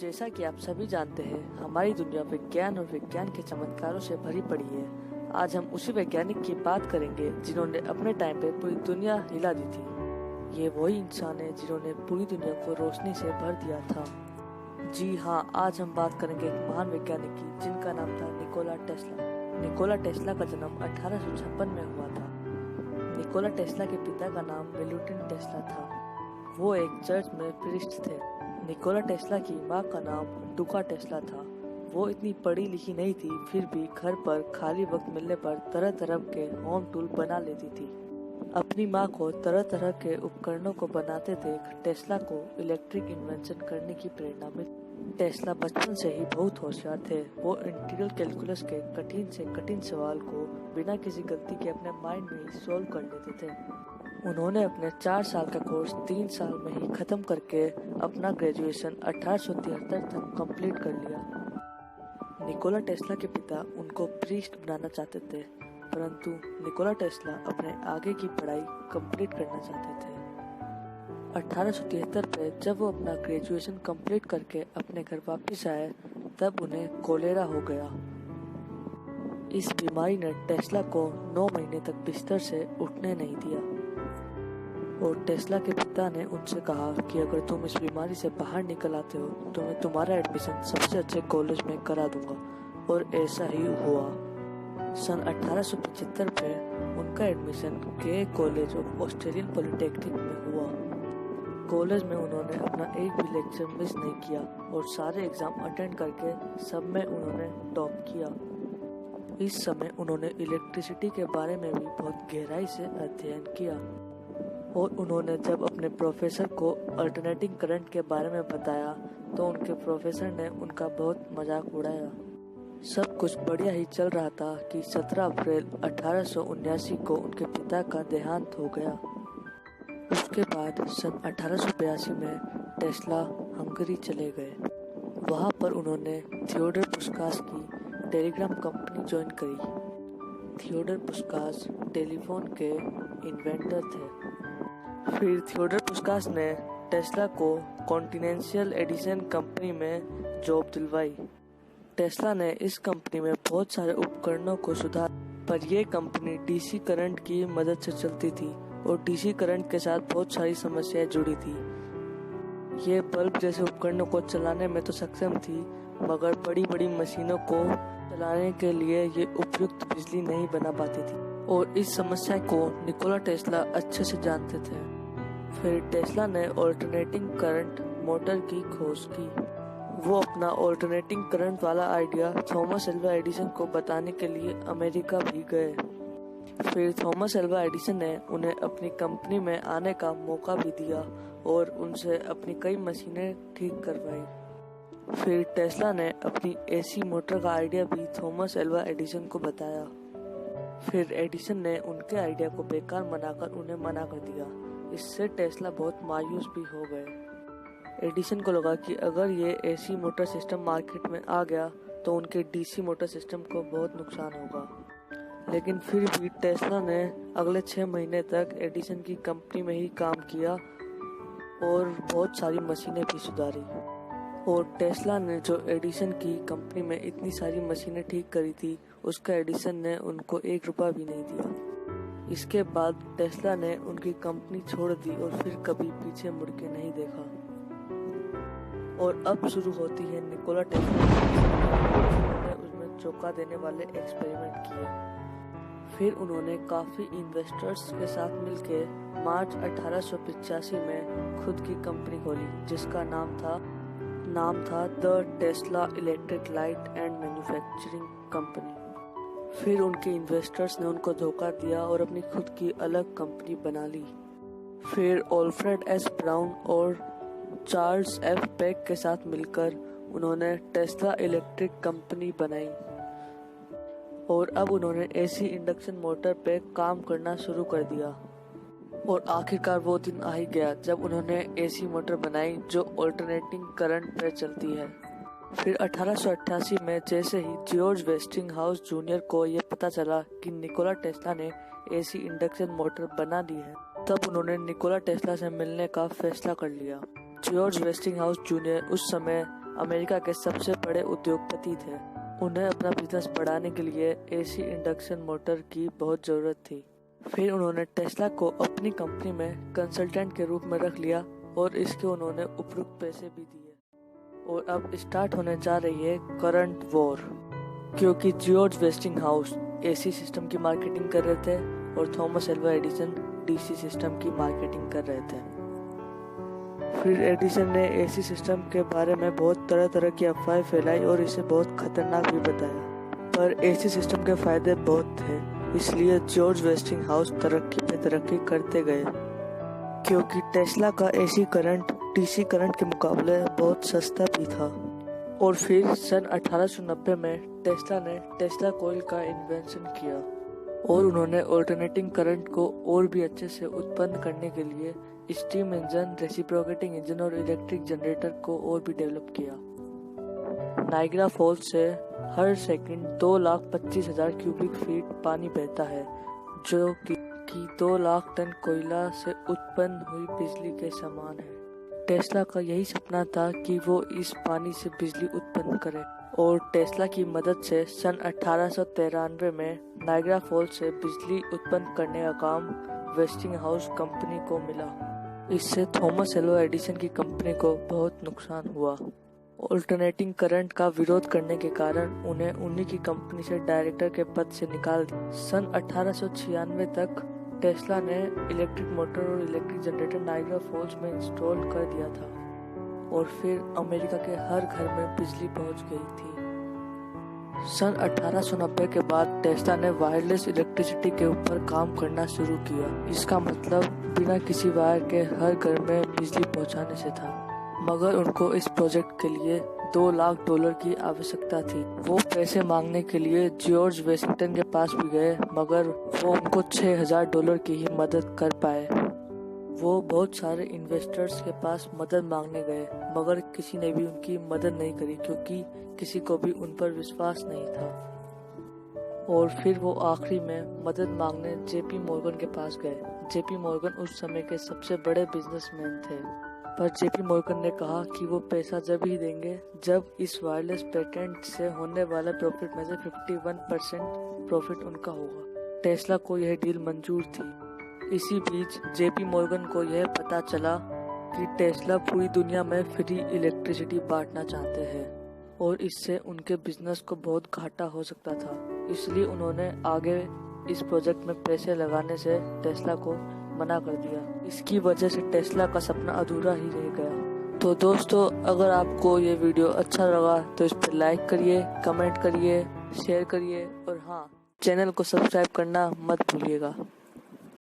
जैसा कि आप सभी जानते हैं, हमारी दुनिया विज्ञान और विज्ञान के चमत्कारों से भरी पड़ी है। आज हम उसी वैज्ञानिक की बात करेंगे जिन्होंने अपने टाइम पे पूरी दुनिया हिला दी थी। ये वही इंसान है जिन्होंने पूरी दुनिया को रोशनी से भर दिया था। जी हाँ, आज हम बात करेंगे एक महान वैज्ञानिक की जिनका नाम था निकोला टेस्ला। निकोला टेस्ला का जन्म 1856 में हुआ था। निकोला टेस्ला के पिता का नाम वेलोडिन टेस्ला था। वो एक चर्च में प्रीस्ट थे। निकोला टेस्ला की माँ का नाम डुका टेस्ला था। वो इतनी पढ़ी लिखी नहीं थी, फिर भी घर पर खाली वक्त मिलने पर तरह तरह के होम टूल बना लेती थी। अपनी माँ को तरह तरह के उपकरणों को बनाते देख टेस्ला को इलेक्ट्रिक इन्वेंशन करने की प्रेरणा मिली। टेस्ला बचपन से ही बहुत होशियार थे। वो इंटीग्रल कैलकुलस के कठिन से कठिन सवाल को बिना किसी गलती के अपने माइंड में ही सोल्व कर लेते थे। उन्होंने अपने 4 साल का कोर्स 3 साल में ही खत्म करके अपना ग्रेजुएशन 1873 तक कंप्लीट कर लिया। निकोला टेस्ला के पिता उनको प्रीस्ट बनाना चाहते थे, परंतु निकोला टेस्ला अपने आगे की पढ़ाई कंप्लीट करना चाहते थे। 1873 में जब वो अपना ग्रेजुएशन कंप्लीट करके अपने घर वापस आए, तब उन्हें कोलेरा हो गया। इस बीमारी ने टेस्ला को 9 महीने तक बिस्तर से उठने नहीं दिया और टेस्ला के पिता ने उनसे कहा कि अगर तुम इस बीमारी से बाहर निकल आते हो तो मैं तुम्हारा एडमिशन सबसे अच्छे कॉलेज में करा दूंगा, और ऐसा ही हुआ। सन 1875 में उनका एडमिशन के कॉलेज ऑफ ऑस्ट्रेलियन पॉलिटेक्निक में हुआ। कॉलेज में उन्होंने अपना एक भी लेक्चर मिस नहीं किया और सारे एग्जाम अटेंड करके सब में उन्होंने टॉप किया। इस समय उन्होंने इलेक्ट्रिसिटी के बारे में भी बहुत गहराई से अध्ययन किया और उन्होंने जब अपने प्रोफेसर को अल्टरनेटिंग करंट के बारे में बताया तो उनके प्रोफेसर ने उनका बहुत मजाक उड़ाया। सब कुछ बढ़िया ही चल रहा था कि 17 अप्रैल 1879 को उनके पिता का देहांत हो गया। उसके बाद सन 1882 में टेस्ला हंगरी चले गए। वहाँ पर उन्होंने थियोडर पुस्कास की टेलीग्राफ कंपनी ज्वाइन करी। थियोडर पुस्कास टेलीफोन के इन्वेंटर थे। फिर थियोडर पुस्कास ने टेस्ला को कॉन्टिनेंशियल एडिसन कंपनी में जॉब दिलवाई। टेस्ला ने इस कंपनी में बहुत सारे उपकरणों को सुधार, पर यह कंपनी डीसी करंट की मदद से चलती थी और डीसी करंट के साथ बहुत सारी समस्याएं जुड़ी थी। ये बल्ब जैसे उपकरणों को चलाने में तो सक्षम थी, मगर बड़ी बड़ी मशीनों को चलाने के लिए ये उपयुक्त बिजली नहीं बना पाती थी, और इस समस्या को निकोला टेस्ला अच्छे से जानते थे। फिर टेस्ला ने ऑल्टरनेटिंग करंट मोटर की खोज की। वो अपना ऑल्टरनेटिंग करंट वाला आइडिया थॉमस एल्वा एडिसन को बताने के लिए अमेरिका भी गए। फिर थॉमस एल्वा एडिसन ने उन्हें अपनी कंपनी में आने का मौका भी दिया और उनसे अपनी कई मशीनें ठीक करवाई। फिर टेस्ला ने अपनी एसी मोटर का आइडिया भी थॉमस एल्वा एडिसन को बताया। फिर एडिसन ने उनके आइडिया को बेकार मनाकर उन्हें मना कर दिया। इससे टेस्ला बहुत मायूस भी हो गए। एडिसन को लगा कि अगर ये एसी मोटर सिस्टम मार्केट में आ गया तो उनके डीसी मोटर सिस्टम को बहुत नुकसान होगा। लेकिन फिर भी टेस्ला ने अगले 6 महीने तक एडिसन की कंपनी में ही काम किया और बहुत सारी मशीनें भी सुधारी। और टेस्ला ने जो एडिसन की कंपनी में इतनी सारी मशीनें ठीक करी थी, उसका एडिसन ने उनको 1 रुपया भी नहीं दिया। इसके बाद टेस्ला ने उनकी कंपनी छोड़ दी और फिर कभी पीछे मुड़ के नहीं देखा। और अब शुरू होती है निकोला टेस्ला ने उसमें चौंका देने वाले एक्सपेरिमेंट किए। फिर उन्होंने काफ़ी इन्वेस्टर्स के साथ मिलकर मार्च 1885 में खुद की कंपनी खोली, जिसका नाम था the Tesla electric light and manufacturing company. फिर उनके इन्वेस्टर्स ने उनको धोखा दिया और अपनी खुद की अलग कंपनी बना ली। फिर ऑल्फ्रेड एस ब्राउन और चार्ल्स एफ पेक के साथ मिलकर उन्होंने टेस्ला इलेक्ट्रिक कंपनी बनाई और अब उन्होंने एसी इंडक्शन मोटर पे काम करना शुरू कर दिया। और आखिरकार वो दिन आ ही गया जब उन्होंने एसी मोटर बनाई जो ऑल्टरनेटिंग करंट पे चलती है। फिर 1888 में जैसे ही जॉर्ज वेस्टिंगहाउस जूनियर को ये पता चला कि निकोला टेस्ला ने एसी इंडक्शन मोटर बना ली है, तब उन्होंने निकोला टेस्ला से मिलने का फैसला कर लिया। जॉर्ज वेस्टिंगहाउस जूनियर उस समय अमेरिका के सबसे बड़े उद्योगपति थे। उन्हें अपना बिजनेस बढ़ाने के लिए एसी इंडक्शन मोटर की बहुत ज़रूरत थी। फिर उन्होंने टेस्ला को अपनी कंपनी में कंसल्टेंट के रूप में रख लिया और इसके उन्होंने उपयुक्त पैसे भी दिए। और अब स्टार्ट होने जा रही है करंट वॉर, क्योंकि जॉर्ज वेस्टिंगहाउस एसी सिस्टम की मार्केटिंग कर रहे थे और Thomas Alva Edison DC system की मार्केटिंग कर रहे थे। फिर एडिसन ने एसी सिस्टम के बारे में बहुत तरह तरह की अफवाहें फैलाई और इसे बहुत खतरनाक भी बताया, पर एसी सिस्टम के फायदे बहुत थे, इसलिए जॉर्ज वेस्टिंगहाउस तरक्की पे तरक्की करते गए, क्योंकि टेस्ला का एसी करंट डीसी करंट के मुकाबले बहुत सस्ता भी था। और फिर सन 1890 में टेस्ला ने टेस्ला कॉइल का इन्वेंशन किया और उन्होंने ऑल्टरनेटिंग करंट को और भी अच्छे से उत्पन्न करने के लिए स्टीम इंजन, रेसिप्रोकेटिंग इंजन और इलेक्ट्रिक जनरेटर को और भी डेवलप किया। नाइग्रा फॉल्स से हर सेकंड 2,25,000 क्यूबिक फीट पानी बहता है, जो कि 2 लाख टन कोयला से उत्पन्न हुई बिजली के समान है। टेस्ला का यही सपना था कि वो इस पानी से बिजली उत्पन्न करे और टेस्ला की मदद से सन 1893 में नाइग्रा फॉल्स से बिजली उत्पन्न करने का काम वेस्टिंगहाउस कंपनी को मिला। इससे थॉमस एल्वा एडिसन की कंपनी को बहुत नुकसान हुआ। ऑल्टरनेटिंग करंट का विरोध करने के कारण उन्हें उन्हीं की कंपनी से डायरेक्टर के पद से निकाल दिया। सन 1896 तक टेस्ला ने इलेक्ट्रिक मोटर और इलेक्ट्रिक जनरेटर नाइग्रा फॉल्स में इंस्टॉल कर दिया था और फिर अमेरिका के हर घर में बिजली पहुंच गई थी। सन 1890 के बाद टेस्ला ने वायरलेस इलेक्ट्रिसिटी के ऊपर काम करना शुरू किया। इसका मतलब बिना किसी वायर के हर घर में बिजली पहुंचाने से था, मगर उनको इस प्रोजेक्ट के लिए $2 लाख की आवश्यकता थी। वो पैसे मांगने के लिए जॉर्ज वेशिंगटन के पास भी गए, मगर वो उनको $6,000 की ही मदद कर पाए। वो बहुत सारे इन्वेस्टर्स के पास मदद मांगने गए, मगर किसी ने भी उनकी मदद नहीं करी, क्योंकि किसी को भी उन पर विश्वास नहीं था। और फिर वो आखिरी में मदद मांगने जेपी मॉर्गन के पास गए। जेपी मॉर्गन उस समय के सबसे बड़े बिजनेसमैन थे, पर जेपी मॉर्गन ने कहा कि वो पैसा जब ही देंगे जब इस वायरलेस पेटेंट से होने वाले प्रॉफिट में से 51% प्रॉफिट उनका होगा। टेस्ला को यह डील मंजूर थी। इसी बीच जेपी मॉर्गन को यह पता चला कि टेस्ला पूरी दुनिया में फ्री इलेक्ट्रिसिटी बांटना चाहते हैं और इससे उनके बिजनेस को बहुत घाटा हो सकता था, इसलिए उन्होंने आगे इस प्रोजेक्ट में पैसे लगाने से टेस्ला को मना कर दिया। इसकी वजह से टेस्ला का सपना अधूरा ही रह गया। तो दोस्तों, अगर आपको ये वीडियो अच्छा लगा तो इस पर लाइक करिए, कमेंट करिए, शेयर करिए और हाँ, चैनल को सब्सक्राइब करना मत भूलिएगा।